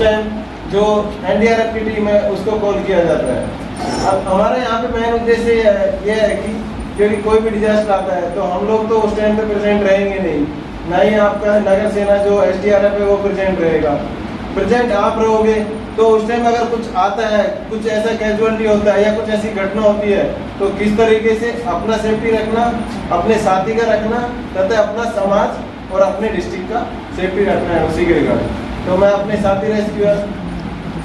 Time जो NDRF की team है उसको कॉल किया जाता है। अब हमारे यहाँ पे मेन उद्देश्य ये है कि क्योंकि कोई भी डिजास्टर आता है तो हम लोग तो उस टाइम पे प्रेजेंट रहेंगे नहीं, ना ही आपका नगर सेना जो SDRF है वो प्रेजेंट रहेगा। प्रेजेंट आप रहोगे तो उस टाइम अगर कुछ आता है, कुछ ऐसा कैजुअलिटी होता है या कुछ ऐसी घटना होती है तो किस तरीके से अपना सेफ्टी रखना, अपने साथी का रखना तथा अपना समाज और अपने डिस्ट्रिक्ट का सेफ्टी रखना है उसी के रिगार्डिंग। तो मैं अपने साथी रेस्क्यूअर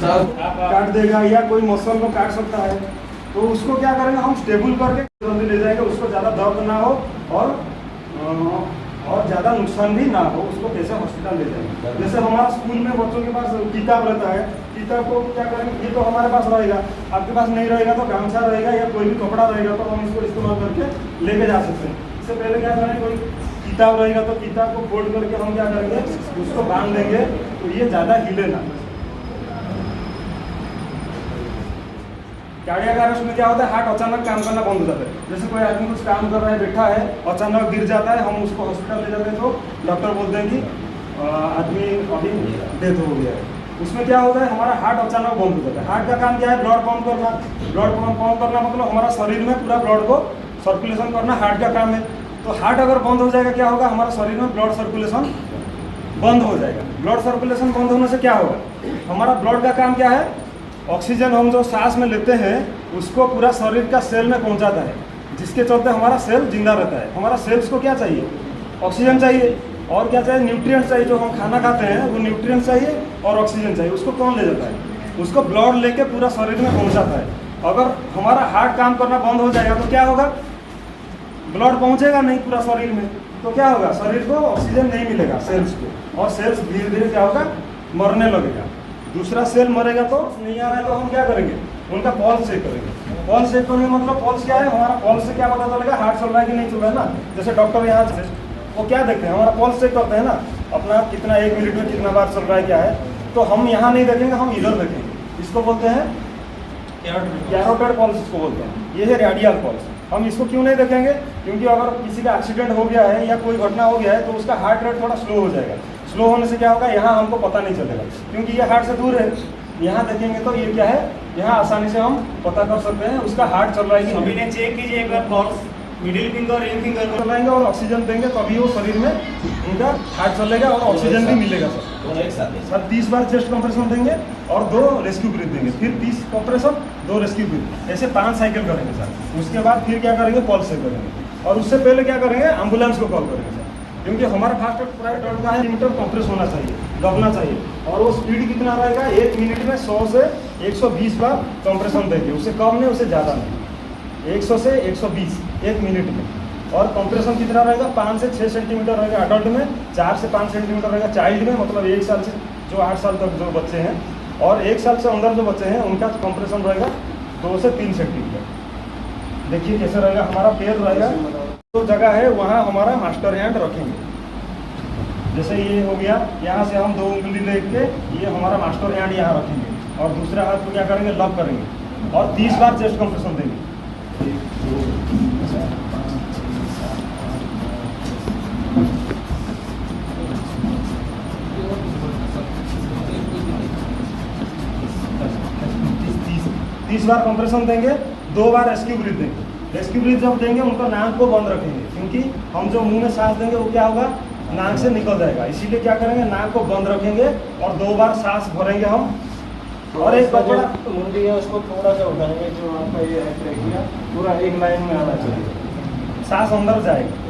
काट देगा या कोई मसल को काट सकता है तो उसको क्या करेंगे हम स्टेबल करके जल्दी ले जाएंगे, उसको ज़्यादा दर्द ना हो और ज़्यादा नुकसान भी ना हो, उसको कैसे हॉस्पिटल ले जाएंगे। जैसे हमारा स्कूल में बच्चों के पास किताब रहता है, किताब को क्या करेंगे, ये तो हमारे पास रहेगा, आपके पास नहीं रहेगा तो गामछा रहेगा या कोई भी कपड़ा रहेगा तो हम इसको इस्तेमाल करके लेके जा सकते हैं। इससे पहले क्या करेंगे, कोई किताब रहेगा तो किताब को फोल्ड करके हम क्या करेंगे उसको बांध देंगे तो ये ज़्यादा हिले ना। कार्डियक अरेस्ट में क्या होता है, हार्ट अचानक काम करना बंद हो जाता है। जैसे कोई आदमी कुछ काम कर रहा है, बैठा है, अचानक गिर जाता है, हम उसको हॉस्पिटल ले जाते हैं तो डॉक्टर बोलते हैं कि आदमी अभी डेथ हो गया है। उसमें क्या होता है, हमारा हार्ट अचानक बंद हो जाता है। हार्ट का काम क्या है, ब्लड पंप करना। ब्लड पंप करना मतलब हमारा शरीर में पूरा ब्लड को सर्कुलेशन करना हार्ट का काम है। तो हार्ट अगर बंद हो जाएगा क्या होगा, हमारा शरीर में ब्लड सर्कुलेशन बंद हो जाएगा। ब्लड सर्कुलेशन बंद होने से क्या होगा, हमारा ब्लड का काम क्या है, ऑक्सीजन हम जो सांस में लेते हैं उसको पूरा शरीर का सेल में पहुंचाता है, जिसके चलते हमारा सेल जिंदा रहता है। हमारा सेल्स को क्या चाहिए, ऑक्सीजन चाहिए और क्या चाहिए, न्यूट्रिएंट्स चाहिए। जो हम खाना खाते हैं वो न्यूट्रिएंट्स चाहिए और ऑक्सीजन चाहिए। उसको कौन ले जाता है, उसको ब्लड लेके पूरा शरीर में पहुंचाता है। अगर हमारा हार्ट काम करना बंद हो जाएगा तो क्या होगा, ब्लड पहुंचेगा नहीं पूरा शरीर में, तो क्या होगा, शरीर को ऑक्सीजन नहीं मिलेगा सेल्स को, और सेल्स धीरे धीरे क्या होगा, मरने लगेगा। दूसरा सेल मरेगा तो नहीं आ रहा है तो हम क्या करेंगे, उनका पल्स चेक करेंगे। पल्स चेक करने मतलब पल्स क्या है, हमारा पल्स से क्या पता चलेगा, हार्ट चल रहा है कि नहीं चल रहा है ना। जैसे डॉक्टर यहाँ वो क्या देखते हैं, हमारा पल्स चेक करते हैं ना, अपना कितना 1 मिनट में कितना बार चल रहा है क्या है। तो हम यहाँ नहीं देखेंगे, हम इधर देखेंगे। इसको बोलते हैं कैरोटिड पल्स, इसको बोलते हैं। ये है रेडियल पल्स। हम इसको क्यों नहीं देखेंगे, क्योंकि अगर किसी का एक्सीडेंट हो गया है या कोई घटना हो गया है तो उसका हार्ट रेट थोड़ा स्लो हो जाएगा। स्लो होने से क्या होगा, यहाँ हमको पता नहीं चलेगा क्योंकि ये हार्ट से दूर है। यहाँ देखेंगे तो ये क्या है, यहाँ आसानी से हम पता कर सकते हैं उसका हार्ट चल रहा है कि अभी ने चेक कीजिए एक बार pulse, middle finger ring finger को चलाएंगे और ऑक्सीजन देंगे तभी वो शरीर में उनका हार्ट चलेगा और ऑक्सीजन भी मिलेगा। सर 30 बार चेस्ट कंप्रेशन देंगे और 2 रेस्क्यू ब्रीथ देंगे, फिर 30 कंप्रेशन 2 रेस्क्यू ब्रीथ, ऐसे 5 साइकिल करेंगे सर। उसके बाद फिर क्या करेंगे, पल्स चेक करेंगे और उससे पहले क्या करेंगे, एम्बुलेंस को कॉल करेंगे सर। क्योंकि हमारा फास्ट प्राइवेट का है, लिमिटेड कंप्रेस होना चाहिए, दबना चाहिए। और वो स्पीड कितना रहेगा, 1 मिनट में 100 से 120 बार कंप्रेशन देंगे, उससे कम नहीं उससे ज़्यादा नहीं, 100 से 120 1 मिनट में। और कंप्रेशन कितना रहेगा, 5 से 6 सेंटीमीटर रहेगा अडल्ट में, 4 से 5 सेंटीमीटर रहेगा चाइल्ड में, मतलब 1 साल से जो 8 साल तक जो बच्चे हैं, और 1 साल से अंदर जो बच्चे हैं उनका कंप्रेशन रहेगा 2 से 3 सेंटीमीटर। देखिए कैसे रहेगा, हमारा पैर रहेगा तो जगह है वहाँ हमारा मास्टर हैंड रखेंगे। जैसे ये हो गया, यहाँ से हम 2 उंगली लेके ये हमारा मास्टर हैंड यहाँ रखेंगे और दूसरे हाथ को क्या करेंगे, लॉक करेंगे और 30 बार चेस्ट कंप्रेशन देंगे। 30 बार कंप्रेशन देंगे, 2 बार रेस्क्यू ब्रीथ देंगे। रेस्क्यू ब्रीथ जब देंगे उनको नाक को बंद रखेंगे, क्योंकि हम जो मुंह में सांस देंगे वो क्या होगा, नाक से निकल जाएगा। इसीलिए क्या करेंगे, नाक को बंद रखेंगे और 2 बार सांस भरेंगे हम। और एक कपड़ा मुंडी है उसको थोड़ा सा उठाएंगे, जो आपका ये है पूरा एक लाइन में आना चाहिए, सांस अंदर जाएगा।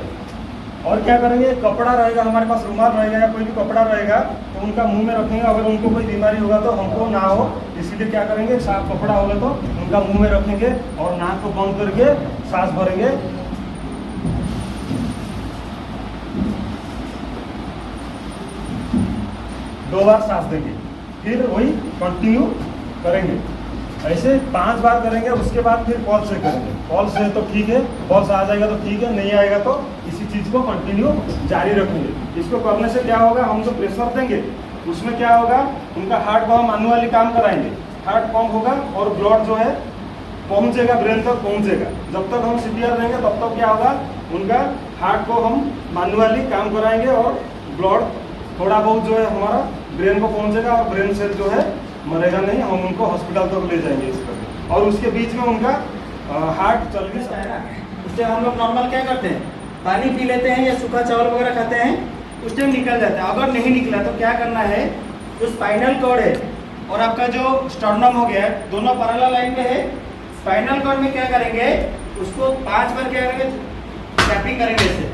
और क्या करेंगे, कपड़ा रहेगा हमारे पास, रुमाल रहेगा या कोई भी कपड़ा रहेगा तो उनका मुंह में रखेंगे। अगर उनको कोई बीमारी होगा तो हमको ना हो, इसीलिए क्या करेंगे, साफ कपड़ा होगा तो उनका मुंह में रखेंगे और नाक को बंद करके सांस भरेंगे। दो बार सांस देंगे, फिर वही कंटिन्यू करेंगे। ऐसे 5 बार करेंगे, उसके बाद फिर पल्स से करेंगे। पल्स से तो ठीक है, पल्स आ जाएगा तो ठीक है, नहीं आएगा तो इसी चीज़ को कंटिन्यू जारी रखेंगे। इसको करने से क्या होगा, हम जो प्रेशर देंगे उसमें क्या होगा, उनका हार्ट को हम मैनुअली काम कराएंगे, हार्ट पंप होगा और ब्लड जो है पहुंचेगा, ब्रेन तक पहुंचेगा। जब तक हम सीपीआर देंगे तब तक क्या होगा, उनका हार्ट को हम मैनुअली काम कराएंगे और ब्लड थोड़ा बहुत जो है हमारा ब्रेन को पहुंचेगा और ब्रेन सेल जो है मरेगा नहीं, हम उनको हॉस्पिटल तक ले जाएंगे इस करके। और उसके बीच में उनका हार्ट चल भी सकता है। उस टाइम हम लोग नॉर्मल क्या करते हैं, पानी पी लेते हैं या सूखा चावल वगैरह खाते हैं, उस टाइम निकल जाता है। अगर नहीं निकला तो क्या करना है, जो स्पाइनल कॉर्ड है और आपका जो स्टर्नम हो गया है, दोनों पैरेलल लाइन में है। स्पाइनल कॉर्ड में क्या करेंगे, उसको 5 बार क्या करेंगे, टैपिंग करेंगे इसे,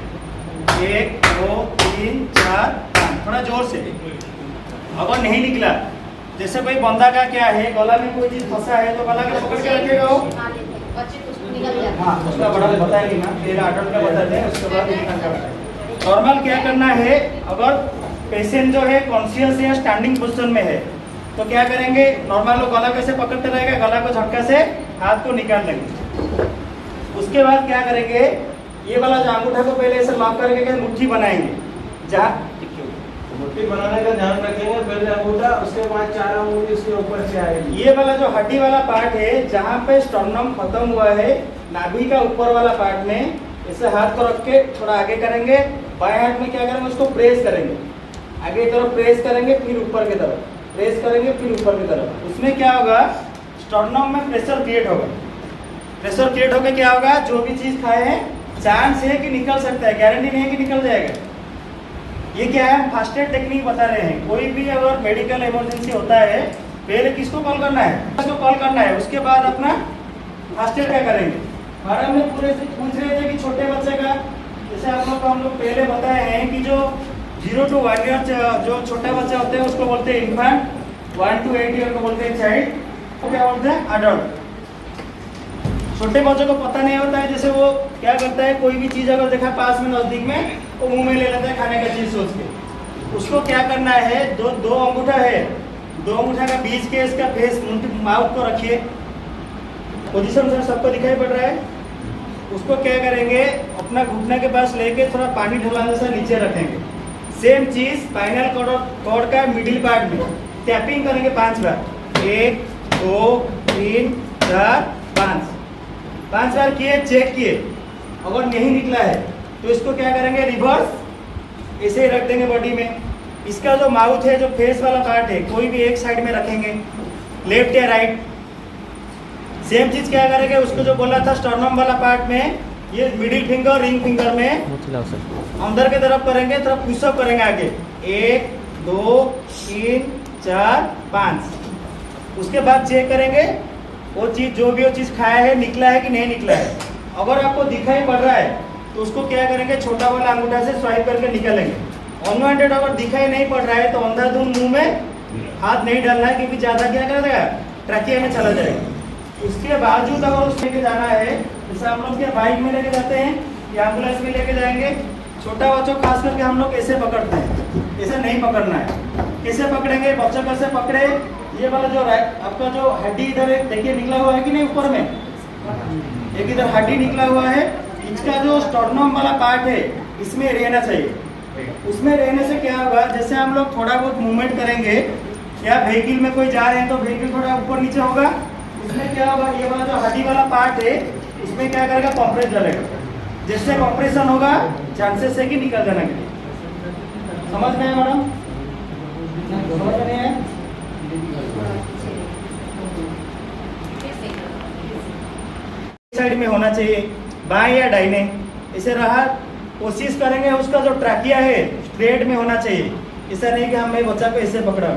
1 2 3 4 5, थोड़ा जोर से। अगर नहीं निकला, जैसे कोई बंदा का क्या है, गला में कोई चीज फंसा है तो गला का पकड़ के रखेगा वो, हाँ उसका बड़ा बताएंगे ना, फिर अडल्ट का बताते हैं, उसके बाद निकल कर। नॉर्मल क्या करना है, अगर पेशेंट जो है कॉन्शियस या स्टैंडिंग पोजीशन में है तो क्या करेंगे, नॉर्मल लोग गला कैसे पकड़ते रहेगा, गला को झटका से हाथ को निकाल लेंगे। उसके बाद क्या करेंगे, ये वाला जो अंगूठा को पहले ऐसे लॉक करके मुट्ठी बनाएंगे, जहाँ मुट्ठी बनाने का ध्यान रखेंगे, पहले अंगूठा, उसके बाद 4 अंगुली उसके ऊपर से आएगी। ये वाला जो हड्डी वाला पार्ट है, जहाँ पे स्टर्नम खत्म हुआ है, नाभि का ऊपर वाला पार्ट में ऐसे हाथ को रख के थोड़ा आगे करेंगे, बाएं हाथ में क्या करेंगे, उसको प्रेस करेंगे, आगे की तरफ प्रेस करेंगे, फिर ऊपर की तरफ प्रेस करेंगे, फिर ऊपर की तरफ। उसमें क्या होगा, स्टर्नम में प्रेशर क्रिएट होगा। प्रेशर क्रिएट होकर क्या होगा, जो भी चीज खाए हैं चांस है कि निकल सकता है, गारंटी नहीं है कि निकल जाएगा। ये क्या है, फर्स्ट एड टेक्निक बता रहे हैं। कोई भी अगर मेडिकल इमरजेंसी होता है, पहले किसको कॉल करना है, उसको कॉल करना है, उसके बाद अपना फर्स्ट एड क्या करेंगे। हमारा में पूरे से पूछ रहे थे कि छोटे बच्चे का, जैसे आप लोग को हम लोग पहले बताए हैं कि जो 0 to 1 ईयर जो छोटे बच्चे होते हैं उसको बोलते हैं इन्फेंट, 1 to 8 ईयर को बोलते हैं चाइल्ड, तो क्या बोलते हैं अडल्ट। छोटे बच्चों को पता नहीं होता है, जैसे वो क्या करता है, कोई भी चीज अगर देखा पास में नजदीक में, वो मुंह में ले लेता है खाने का चीज सोच के। उसको क्या करना है, दो अंगूठा है, 2 अंगूठा का बीच के इसका फेस माउथ को रखिए, पोजीशन से सबको दिखाई पड़ रहा है। उसको क्या करेंगे, अपना घुटने के पास लेके थोड़ा पानी ढलाने से नीचे रखेंगे। सेम चीज स्पाइनल कॉर्ड का मिडिल पार्ट में टैपिंग करेंगे 5 बार, 1 2 3 4 5 बार किए, चेक किए, अगर नहीं निकला है तो इसको क्या करेंगे, रिवर्स ऐसे ही रख देंगे बॉडी में। इसका जो माउथ है, जो फेस वाला पार्ट है, कोई भी एक साइड में रखेंगे, लेफ्ट या राइट। सेम चीज क्या करेंगे, उसको जो बोला था स्टर्नम वाला पार्ट में, ये मिडिल फिंगर रिंग फिंगर में अंदर की तरफ करेंगे, थोड़ा पुशअप करेंगे आगे, 1 2 3 4 5। उसके बाद चेक करेंगे वो चीज, जो भी वो चीज खाया है निकला है कि नहीं निकला है। अगर आपको दिखाई पड़ रहा है तो उसको क्या करेंगे, छोटा वाला अंगूठा से स्वाइप करके निकालेंगे। अनवांटेड अगर दिखाई नहीं पड़ रहा है तो अंधाधुंध मुंह में हाथ नहीं डालना है, क्योंकि ज्यादा क्या कर देगा, ट्रैकिया में चला जाएगा। उसके बावजूद अगर उस लेके जाना है, जैसे हम लोग क्या बाइक में लेके जाते हैं या एम्बुलेंस में लेके जाएंगे, छोटा बच्चों खास करके हम लोग ऐसे पकड़ते हैं, ऐसे नहीं पकड़ना है। कैसे पकड़ेंगे, बच्चों कैसे पकड़े, ये वाला जो आपका जो हड्डी इधर देखिए निकला हुआ है कि नहीं, ऊपर में एक इधर हड्डी निकला हुआ है, इसका जो स्टर्नम वाला पार्ट है इसमें रहना चाहिए। उसमें रहने से क्या होगा, जैसे हम लोग थोड़ा बहुत मूवमेंट करेंगे या व्हीकल में कोई जा रहे हैं तो व्हीकल थोड़ा ऊपर नीचे होगा, उसमें क्या होगा, ये वाला जो हड्डी वाला पार्ट है उसमें क्या करेगा, कंप्रेस डालेगा। जिससे कंप्रेशन होगा चांसेस है कि निकल जाने के लिए। समझ में आया मैडम, समझ में नहीं है? साइड में होना चाहिए, बाएं या दाहिने, इसे रहा। कोशिश करेंगे उसका जो ट्रैकिया है स्ट्रेट में होना चाहिए, ऐसा नहीं कि हमें बच्चा को ऐसे पकड़ा।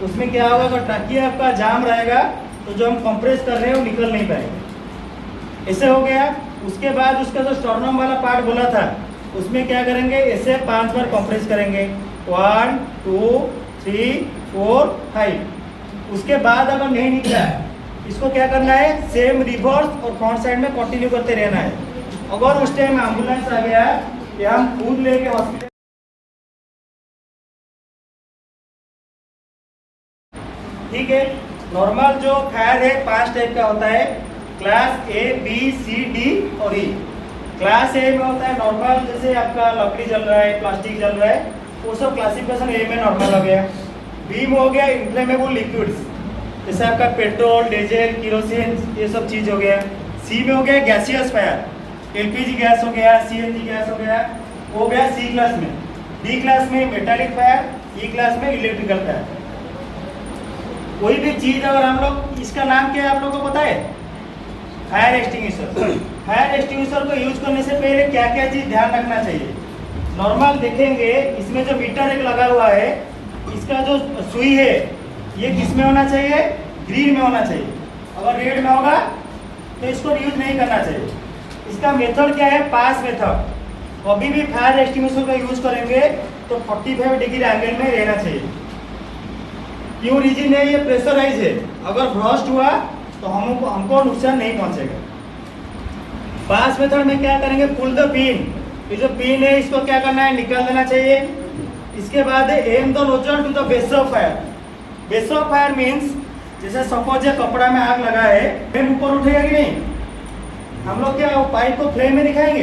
उसमें क्या होगा, अगर ट्रैकिया आपका जाम रहेगा तो जो हम कंप्रेस कर रहे हैं वो निकल नहीं पाएगा। ऐसे हो गया। उसके बाद उसका जो स्टर्नम वाला पार्ट बोला था उसमें क्या करेंगे, ऐसे 5 बार कंप्रेस करेंगे, 1 2 3 4 5। उसके बाद अगर नहीं निकला इसको क्या करना है, सेम रिवर्स और फ्रंट साइड में कंटिन्यू करते रहना है। अगर उस टाइम एम्बुलेंस आ गया या हम खुद लेके हॉस्पिटल, ठीक है। नॉर्मल जो फायर है 5 टाइप का होता है, class A B C D और E। क्लास A में होता है नॉर्मल, जैसे आपका लकड़ी जल रहा है, प्लास्टिक जल रहा है, वो सब क्लासिफिकेशन A में नॉर्मल हो गया। B में हो गया इन्फ्लेमेबल लिक्विड्स, जैसे आपका पेट्रोल, डीजल, केरोसिन, ये सब चीज हो गया। C में हो गया गैसियस फायर, LPG गैस हो गया, CNG गैस हो गया, वो गया C क्लास में। D क्लास में मेटालिक फायर, ई क्लास में इलेक्ट्रिकल का है। कोई भी चीज अगर हम लोग, इसका नाम क्या है आप लोगों को पता है? Fire extinguisher. फायर एक्सटिंग्विशर को यूज करने से पहले क्या क्या चीज ध्यान रखना चाहिए? नॉर्मल देखेंगे इसमें जो मीटर एक लगा हुआ है, इसका जो सुई है ये किस में होना चाहिए? ग्रीन में होना चाहिए। अगर रेड में होगा तो इसको यूज नहीं करना चाहिए। इसका मेथड क्या है? पास मेथड। कभी भी फायर एक्सटिंग्विशर का यूज करेंगे तो 45 डिग्री एंगल में रहना चाहिए। क्यों रीजन है? ये प्रेशराइज है, अगर ब्रस्ट हुआ तो हमको नुकसान नहीं पहुंचेगा। पास मेथड में क्या करेंगे? Pull the pin. ये जो पिन है इसको क्या करना है? निकाल देना चाहिए। इसके बाद aim the nozzle to the base of fire. Base of fire means जैसे सपोज कपड़ा में आग लगा है, फ्लेम ऊपर उठेगा कि नहीं? हम लोग क्या पाइप को फ्लेम में दिखाएंगे?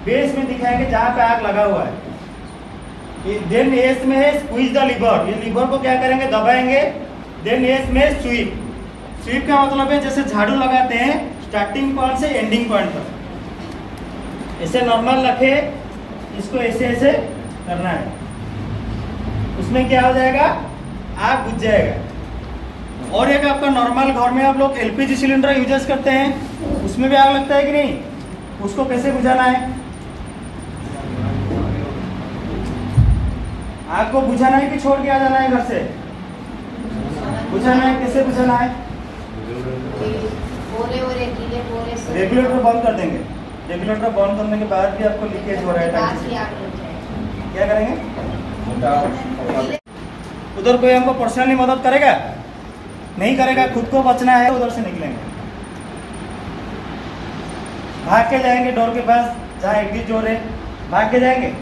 बेस में दिखाएंगे जहां पे आग लगा हुआ है। देन एस में है स्क्वीज द लीवर। ये लीवर को क्या करेंगे? दबाएंगे। देन एस में स्वीप। स्वीप का मतलब है जैसे झाड़ू लगाते हैं स्टार्टिंग पॉइंट से एंडिंग पॉइंट तक। ऐसे नॉर्मल रखे, इसको ऐसे ऐसे करना है। उसमें क्या हो जाएगा? आग बुझ जाएगा। और एक आपका नॉर्मल घर में आप लोग एलपीजी सिलेंडर यूज करते हैं, उसमें भी आग लगता है कि नहीं? उसको कैसे बुझाना है? आग को बुझाना है कि छोड़ के आ जाना है घर से? बुझाना है। कैसे बुझाना है? रेगुलेटर बंद कर देंगे। रेगुलेटर बंद करने के बाद भी आपको लीकेज हो रहा है टंकी से, क्या करेंगे? उधर कोई हमको पर्सनली मदद करेगा? नहीं करेगा। खुद को बचना है, उधर से निकलेंगे, भाग के जाएंगे डोर के पास जहाँ एग्जिट डोर है, भाग के जाएंगे,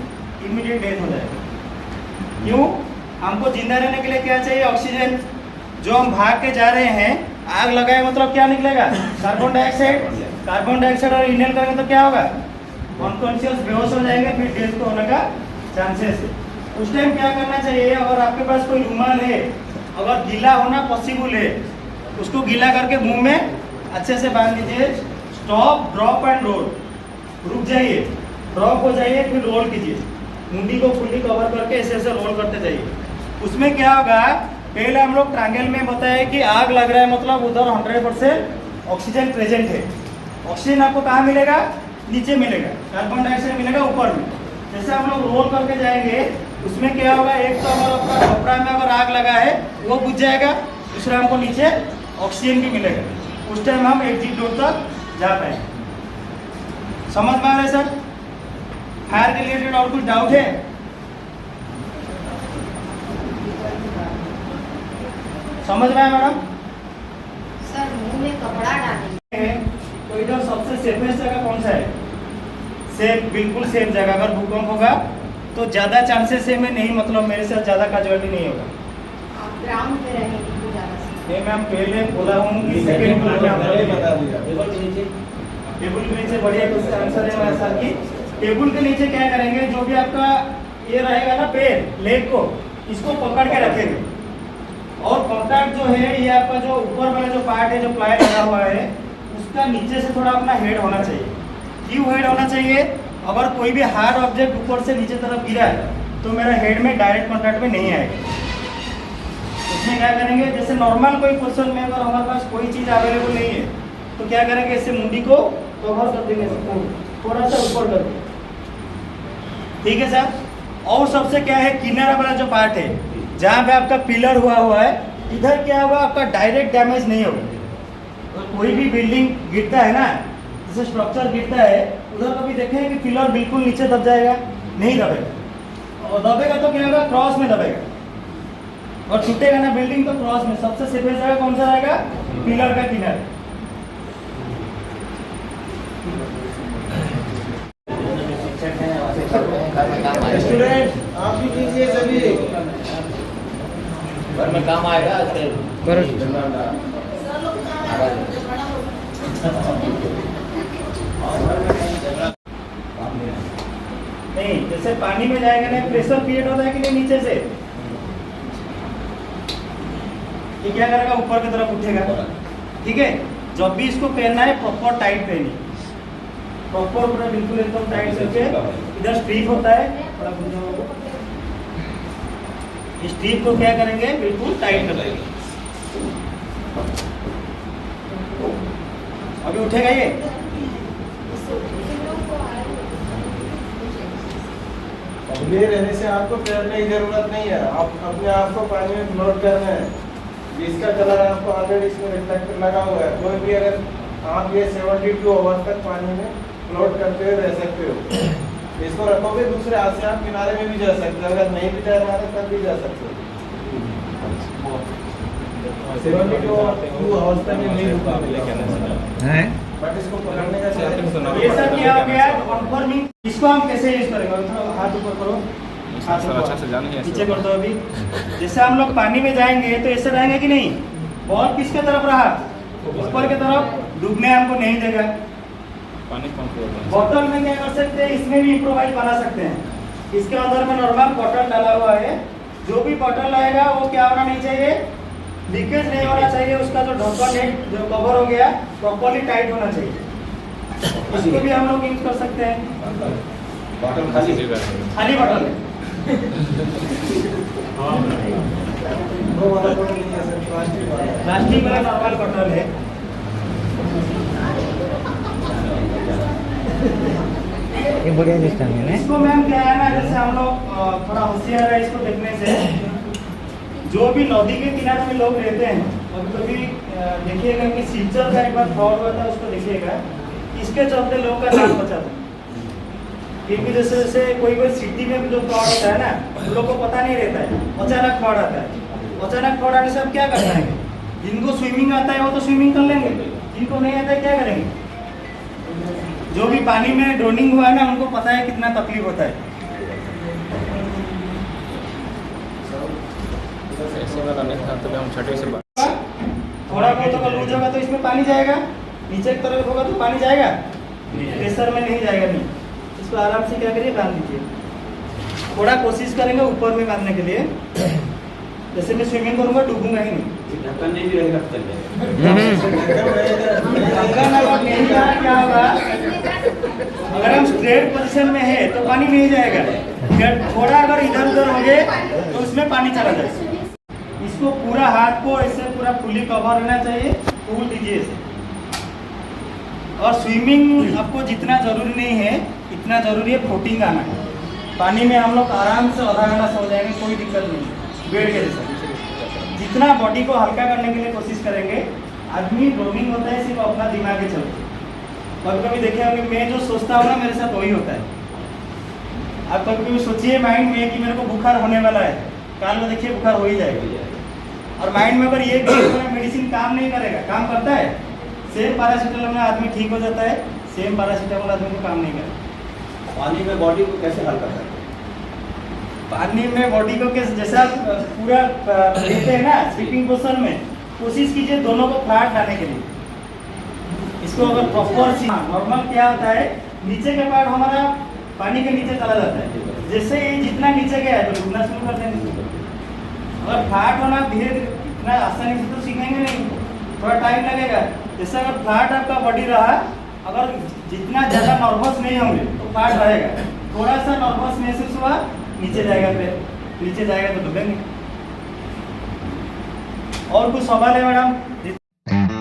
इमीडिएट डेथ हो जाएगा। क्यों? हमको जिंदा रहने के लिए क्या चाहिए? ऑक्सीजन। जो हम भाग के जा रहे हैं, आग लगाए मतलब क्या निकलेगा? Carbon dioxide. कार्बन डाइऑक्साइड और इनहेल करेंगे तो क्या होगा? अनकॉन्शियस बेहोश हो जाएंगे, फिर डेथ को होने का चांसेस है। उस टाइम क्या करना चाहिए? अगर आपके पास कोई रुमाल है, अगर गीला होना पॉसिबल है, उसको गीला करके मुंह में अच्छे से बांध लीजिए। Stop, drop and roll. रुक जाइए, ड्रॉप हो जाइए, फिर रोल कीजिए। मुंडी को फुल्ली कवर करके ऐसे ऐसे रोल करते जाइए। उसमें क्या होगा? पहले हम लोग ट्रायंगल में बताया कि आग लग रहा है मतलब उधर 100% ऑक्सीजन प्रेजेंट है। ऑक्सीजन आपको कहाँ मिलेगा? नीचे मिलेगा। कार्बन डाइऑक्साइड मिलेगा ऊपर में। जैसे हम लोग रोल करके जाएंगे, उसमें क्या होगा? एक तो अगर आपका कपड़ा में अगर आग लगा है वो बुझ जाएगा, दूसरा हमको नीचे ऑक्सीजन भी मिलेगा। उस टाइम हम एग्जिट डोर तक जा पाएंगे। समझ में आ रहा है सर? फायर के रिलेटेड और कुछ डाउट है? समझ में आया मैडम? सर मुंह में कपड़ा डालेंगे तो इधर सबसे सेफेस्ट जगह कौन सा है? सेफ, बिल्कुल सेफ जगह। अगर भूकंप होगा तो ज्यादा चांसेस है में नहीं, मतलब मेरे साथ ज्यादा कैजुअलिटी नहीं होगा। आप ग्राउंड पे रहेंगे तो ज्यादा से। नहीं मैम, पहले बोला हूँ कि सेकंड फ्लोर पे आप पहले बता दिया। टेबल के नीचे बढ़िया कुछ आंसर है हमारे साथ की। टेबल के नीचे क्या करेंगे? जो भी आपका ये रहेगा ना पैर, लेग को, इसको पकड़ के रखेंगे। और कॉन्टैक्ट जो है ये आपका जो ऊपर वाला जो पार्ट है, जो प्लाई लगा हुआ है, उसका नीचे से थोड़ा अपना हेड होना चाहिए। क्यों हेड होना चाहिए? अगर कोई भी हार्ड ऑब्जेक्ट ऊपर से नीचे तरफ गिरा है तो मेरा हेड में डायरेक्ट कॉन्टैक्ट में नहीं आएगा। उसमें क्या करेंगे? जैसे नॉर्मल कोई क्वेश्चन में अगर हमारे पास कोई चीज़ अवेलेबल नहीं है तो क्या करेंगे? इससे मुंडी को कवर कर देंगे, थोड़ा सा ऊपर कर देंगे। ठीक है सर? और सबसे क्या है? किनारा वाला जो पार्ट है जहाँ पे आपका पिलर हुआ है, इधर क्या होगा? आपका डायरेक्ट डैमेज नहीं होगा। तो कोई भी बिल्डिंग गिरता है ना, जैसे स्ट्रक्चर गिरता है, उधर कभी देखें कि पिलर बिल्कुल नीचे दब जाएगा? नहीं दबेगा। और दबेगा तो क्या होगा? क्रॉस में दबेगा। और टूटेगा ना बिल्डिंग तो क्रॉस में। सबसे सेफेस्ट जगह कौन सा रहेगा? पिलर का किनारा। स्टूडेंट आप भी कीजिए सभी। घर में काम आएगा नहीं, जैसे पानी में जाएगा ना, प्रेशर क्रिएट होता है कि नहीं नीचे से? ये क्या करेगा? ऊपर की तरफ उठेगा। ठीक है? जब भी इसको पहनना है प्रॉपर टाइट पहनिए, प्रॉपर पूरा बिल्कुल एकदम टाइट करके। इधर स्ट्रीप होता है, इस टीप को क्या करेंगे, बिल्कुल टाइट कर देंगे। अभी उठेगा ये। ले रहने से आपको तैरने की जरूरत नहीं है, आप अपने आप को पानी में फ्लोट करना है। इसका कलर आपको ऑलरेडी इसमें रिफ्लेक्टर लगा हुआ है। कोई भी अगर आप ये 72 आवर्स तक पानी में फ्लोट करते हुए रह सकते हो। इसको रखोगे दूसरे हाथ से आप किनारे में भी जा सकते हो, अगर नहीं भी तैरना है तब भी जा सकते हो। 72 आवर्स तक ये नहीं रुका हैं? बट इसको पकड़ने का ये सब क्या हो गया कन्फर्मिंग। इसको हम कैसे यूज करेंगे, थोड़ा हाथ ऊपर करो, हाथ ऊपर नीचे कर दो। अभी जैसे हम लोग पानी में जाएंगे तो ऐसे रहेंगे कि नहीं, बॉल किसके तरफ रहा, ऊपर की तरफ, डूबने हमको नहीं देगा। बॉटल में क्या कर सकते हैं, इसमें भी इम्प्रोवाइज बना सकते हैं। इसके अंदर में नॉर्मल बॉटल डाला हुआ है, जो भी बॉटल आएगा वो क्या होना नहीं चाहिए, लीकेज नहीं होना चाहिए। उसका जो ढक्कन है, जो कवर हो गया, प्रॉपर्ली टाइट होना चाहिए। इसको भी हम लोग यूज कर सकते हैं। बॉटल खाली बॉटल है, वो वाला बॉटल नहीं है सर, प्लास्टिक वाला। प्लास्टिक वाला नॉर्मल बॉटल है। ये बढ़िया सिस्टम है ना? इसको मैम क्या है ना, जैसे हम लोग थोड़ा होशियार है इसको देखने से, जो भी नदी के किनारे में लोग रहते हैं, कभी देखिएगा कि सिलचर का एक बार फ्रॉड हुआ था, उसको देखिएगा, इसके चलते लोगों का जान बचा था। क्योंकि जैसे कोई सिटी में भी जो फ्रॉड होता है ना, उन लोग को पता नहीं रहता है, अचानक फ्रॉड आता है। अचानक फ्रॉड आने से हम क्या करना है, जिनको स्विमिंग आता है वो तो स्विमिंग कर लेंगे, जिनको नहीं आता है क्या करेंगे। जो भी पानी में ड्रोनिंग हुआ है ना, उनको पता है कितना तकलीफ होता है। थोड़ा बहुत अगर लूज होगा तो इसमें पानी जाएगा, नीचे की तरफ होगा तो पानी जाएगा, प्रेशर में नहीं जाएगा। नहीं, इसको आराम से क्या करिए, बांध दीजिए। थोड़ा कोशिश करेंगे ऊपर में बांधने के लिए। जैसे मैं स्विमिंग करूंगा, डूबूंगा ही नहीं। ढक्कन नहीं भी रहेगा तो चल जाएगा। ढक्कन अगर नहीं रहा क्या होगा, अगर हम स्ट्रेट पोजीशन में है तो पानी नहीं जाएगा, थोड़ा अगर इधर उधर हो गए तो उसमें पानी चला जाएगा। इसको पूरा हाथ को ऐसे पूरा फुली कवर होना चाहिए, फूल दीजिए इसे। और स्विमिंग आपको जितना जरूरी नहीं है, इतना जरूरी है फ्लोटिंग आना है। पानी में हम लोग आराम से आधा घंटा सो जाएंगे, कोई दिक्कत नहीं, बेड के जैसा। जितना बॉडी को हल्का करने के लिए कोशिश करेंगे। आदमी ड्रोनिंग होता है सिर्फ अपना दिमाग के चलते। कभी कभी देखे होंगे, मैं जो सोचता हूँ ना मेरे साथ वही होता है। आप कभी कभी सोचिए माइंड में कि मेरे को बुखार होने वाला है, काल में देखिए बुखार हो ही जाएगा। और माइंड में अगर ये मेडिसिन काम नहीं करेगा, काम करता है, सेम पैरासीटामोल में आदमी ठीक हो जाता है, सेम पैरासीटामोल आदमी को काम नहीं करेगा। पानी में बॉडी को कैसे हल्का करते हैं? पानी में बॉडी को कैसे, जैसा पूरा लेते हैं ना स्लीपिंग पोजीशन में, कोशिश कीजिए दोनों को फ्लैट लाने के लिए। इसको अगर प्रॉपर नॉर्मल क्या होता है, नीचे का पार्ट हमारा पानी के नीचे चला जाता है। जैसे ये जितना नीचे गया है तो डूबना शुरू कर देंगे। अगर फ्लैट होना धीरे धीरे, इतना आसानी से तो सीखेंगे नहीं, थोड़ा टाइम लगेगा। जैसे अगर फ्लैट आपका बॉडी रहा, अगर जितना ज़्यादा नर्वस नहीं होंगे तो फ्लैट रहेगा। थोड़ा सा नर्वस महसूस हुआ, नीचे जाएगा, फिर नीचे जाएगा तो डूबेंगे। और कुछ सवाल है मैडम?